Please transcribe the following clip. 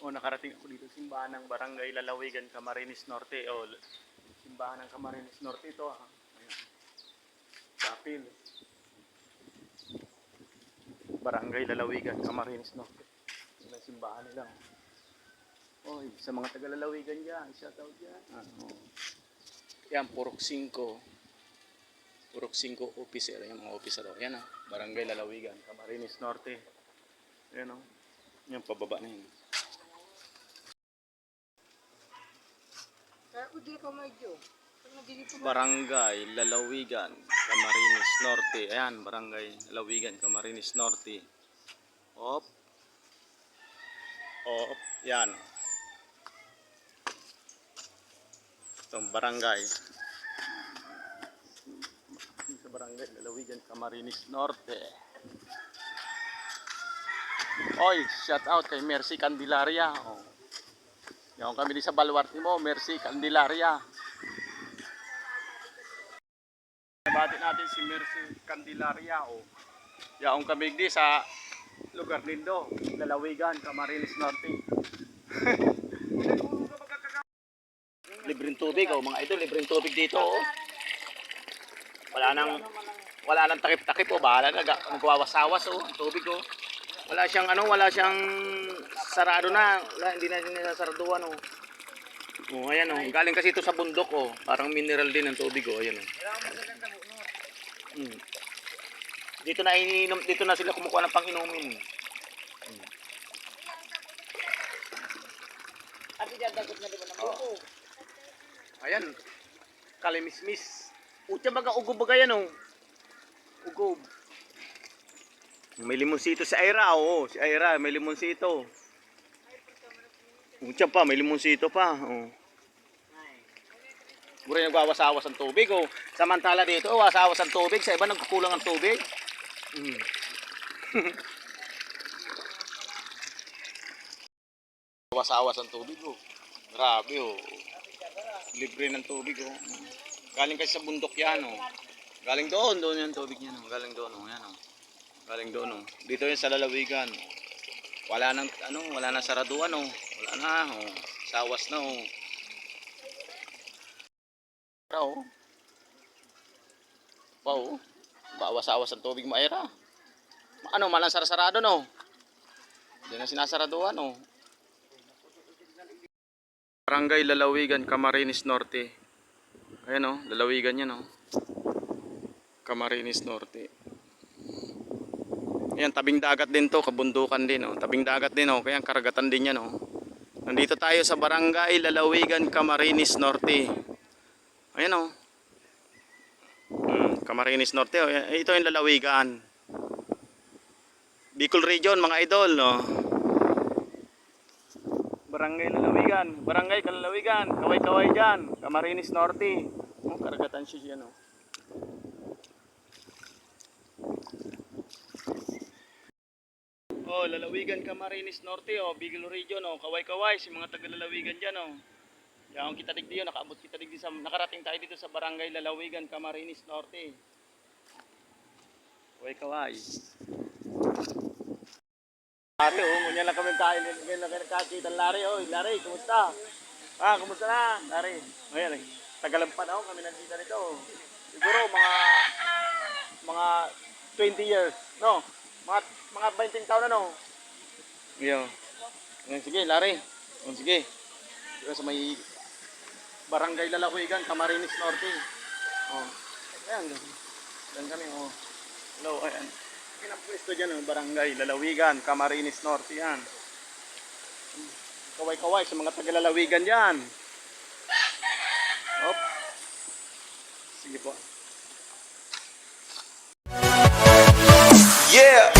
Nakarating ako dito, simbahan ng Barangay Lalawigan, Camarines Norte. Simbahan ng Camarines Norte ito. Ayan. Chapel. Barangay Lalawigan, Camarines Norte. Yan ang simbahan nila. Sa mga taga-Lalawigan dyan, shout out dyan. Yan, Purok 5. Purok 5 officer, yung mga officer. Yan Barangay Lalawigan, Camarines Norte. Yan yan, pababa na yun. Barangay Lalawigan, Camarines Norte. Ayan, Barangay Lalawigan, Camarines Norte. Op. Yan. Itong barangay. Sa Barangay Lalawigan, Camarines Norte. Shout out kay Mercy Candelaria. Yan kami di sa Baluarte mo, Mercy Candelaria. Nabati natin si Mercy Candelaria. Yan kami di sa lugar nindo, Lalawigan, Camarines Norte. Libreng tubig mga idol, libreng tubig dito Wala nang takip-takip bahala na nagwawasawas ang tubig Wala siyang sarado na. Hindi na sinasaraduan ayan galing kasi ito sa bundok parang mineral din ang tubig ayan Dito na sila kumukuha ng pang-inumin. Ayan. Kalimismis. Utya baga ugob baga yan Ugob. May limonsito si Aira si Aira may limonsito. Utya pa may limonsito pa Siguro nagwawasawas ang tubig Samantala dito wasawas ang tubig, sa iba nagkukulang ang tubig. Wasawas ang tubig Grabe Libre ng tubig Galing kasi sa bundok yan Galing doon yung tubig niya Galing doon yan Galing doon Dito yan sa Lalawigan. Wala nang saraduan Wala na sawas na Bawas-awas ang tubig mo Aira. Malang sarado Hindi na sinasaraduan Barangay Lalawigan, Camarines Norte. Ayan Lalawigan yan Camarines Norte. Ayan, tabing dagat din to, kabundukan din Tabing dagat din kaya karagatan din yan Nandito tayo sa Barangay Lalawigan, Camarines Norte. Ayan Camarines Norte Ito yung Lalawigan, Bicol Region mga idol Barangay Lalawigan, Barangay Lalawigan, kaway-kaway dyan, Camarines Norte. Karagatan siya yan Lalawigan, Camarines Norte Bicol Region kaway-kaway si mga taga-Lalawigan dyan Yan kita digdi nakaabot kita digdi nakarating tayo dito sa Barangay Lalawigan, Camarines Norte. Kaway-kaway. Lari ngunya lang kami tayo ngayon lang nakakita Lari Lari kumusta? Kumusta na Lari? Ayan tagalampan kami nandito nito. Siguro mga 20 years mga 20 taon na Iyo. Sige Lari. Sige. Dito sa may Barangay Lalawigan, Camarines Norte. Ayan. Diyan kami Hello, ayan. Pinapwesto dyan Barangay Lalawigan, Camarines Norte yan. Kaway-kaway sa mga taga-Lalawigan dyan. Sige po. Yeah.